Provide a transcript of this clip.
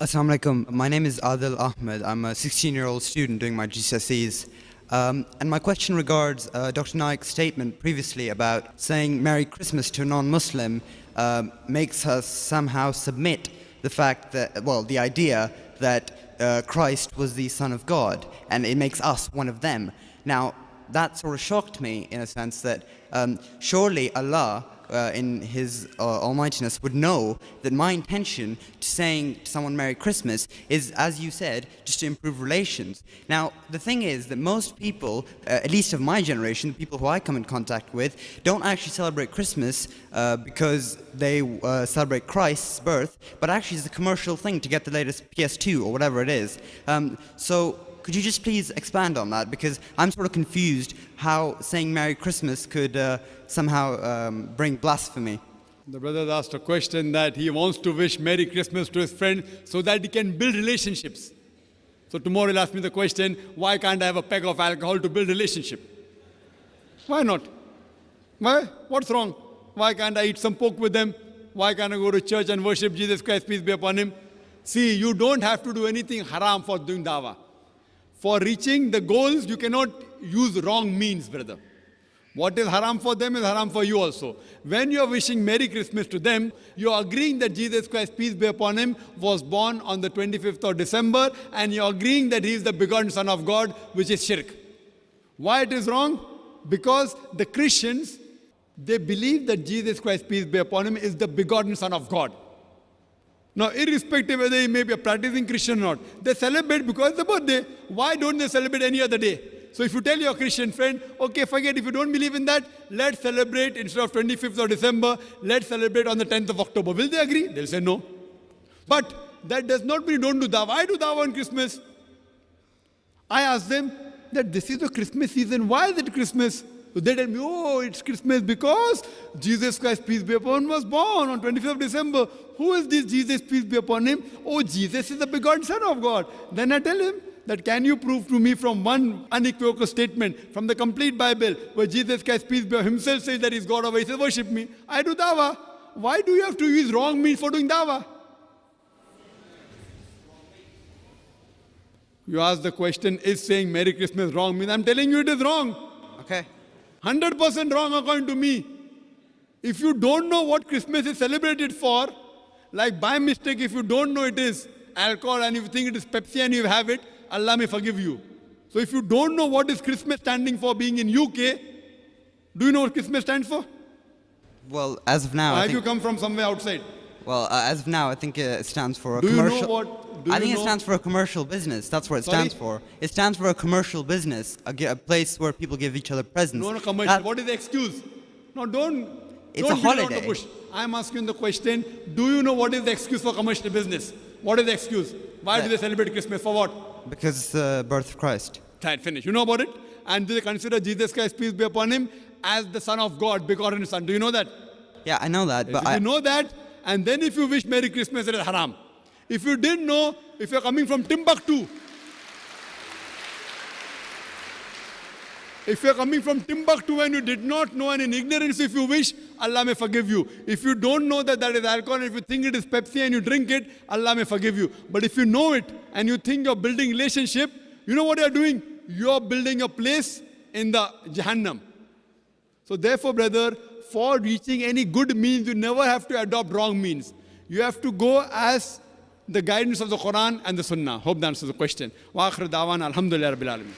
Assalamu alaikum. My name is Adil Ahmed. I'm a 16-year-old student doing my GCSEs. And my question regards Dr. Naik's statement previously about saying Merry Christmas to a non-Muslim makes us somehow submit the fact that, well, the idea that Christ was the Son of God, and it makes us one of them. Now, that sort of shocked me in a sense that surely Allah in His almightiness would know that my intention to saying to someone Merry Christmas is, as you said, just to improve relations. Now, the thing is that most people, at least of my generation, the people who I come in contact with, don't actually celebrate Christmas because they celebrate Christ's birth, but actually it's a commercial thing to get the latest PS2 or whatever it is. So could you just please expand on that? Because I'm sort of confused how saying Merry Christmas could somehow bring blasphemy. The brother asked a question that he wants to wish Merry Christmas to his friend so that he can build relationships. So tomorrow he'll ask me the question, why can't I have a peg of alcohol to build relationship? Why not? Why? What's wrong? Why can't I eat some pork with them? Why can't I go to church and worship Jesus Christ, peace be upon Him? See, you don't have to do anything haram for doing dawah. For reaching the goals, you cannot use wrong means, brother. What is haram for them is haram for you also. When you are wishing Merry Christmas to them, you are agreeing that Jesus Christ, peace be upon Him, was born on the 25th of December, and you are agreeing that He is the begotten Son of God, which is shirk. Why it is wrong? Because the Christians, they believe that Jesus Christ, peace be upon Him, is the begotten Son of God. Now, irrespective whether he may be a practicing Christian or not, they celebrate because it's the birthday. Why don't they celebrate any other day? So if you tell your Christian friend, okay, forget, if you don't believe in that, let's celebrate instead of 25th of December, let's celebrate on the 10th of October. Will they agree? They'll say no. But that does not mean don't do dawah. I do dawah on Christmas. I ask them that this is the Christmas season. Why is it Christmas? So they tell me, oh, it's Christmas because Jesus Christ, peace be upon Him, was born on 25th of December. Who is this Jesus, peace be upon Him? Oh, Jesus is the begotten Son of God. Then I tell him that can you prove to me from one unequivocal statement from the complete Bible where Jesus Christ, peace be upon Him, Himself says that He's God, or He says, worship me. I do dawah. Why do you have to use wrong means for doing dawah? You ask the question, is saying Merry Christmas wrong means? I'm telling you it is wrong. Okay. 100% wrong according to me. If you don't know what Christmas is celebrated for, like by mistake, if you don't know it is alcohol and if you think it is Pepsi and you have it, Allah may forgive you. So if you don't know what is Christmas standing for being in UK, do you know what Christmas stands for? Well, as of now, Or have you come from somewhere outside? Well, as of now, I think it stands for a Do you commercial. know what? I think it stands for a commercial business. That's what it stands for. It stands for a commercial business, a place where people give each other presents. No, commercial. What is the excuse? No, don't. It's don't a holiday. Beat around the bush. I'm asking the question, do you know what is the excuse for commercial business? What is the excuse? Why do they celebrate Christmas? For what? Because it's the birth of Christ. Right, finish. You know about it? And do they consider Jesus Christ, peace be upon Him, as the Son of God, begotten Son? Do you know that? Yeah, I know that. But if you know that, and then if you wish Merry Christmas, it is haram. If you didn't know, if you're coming from Timbuktu, if you're coming from Timbuktu and you did not know and in ignorance, if you wish, Allah may forgive you. If you don't know that that is alcohol, if you think it is Pepsi and you drink it, Allah may forgive you. But if you know it and you think you're building relationship, you know what you're doing? You're building a place in the Jahannam. So therefore, brother, for reaching any good means, you never have to adopt wrong means. You have to go as the guidance of the Quran and the Sunnah. Hope that answers the question. Wa akhir da'wana alhamdulillah rabbil alamin.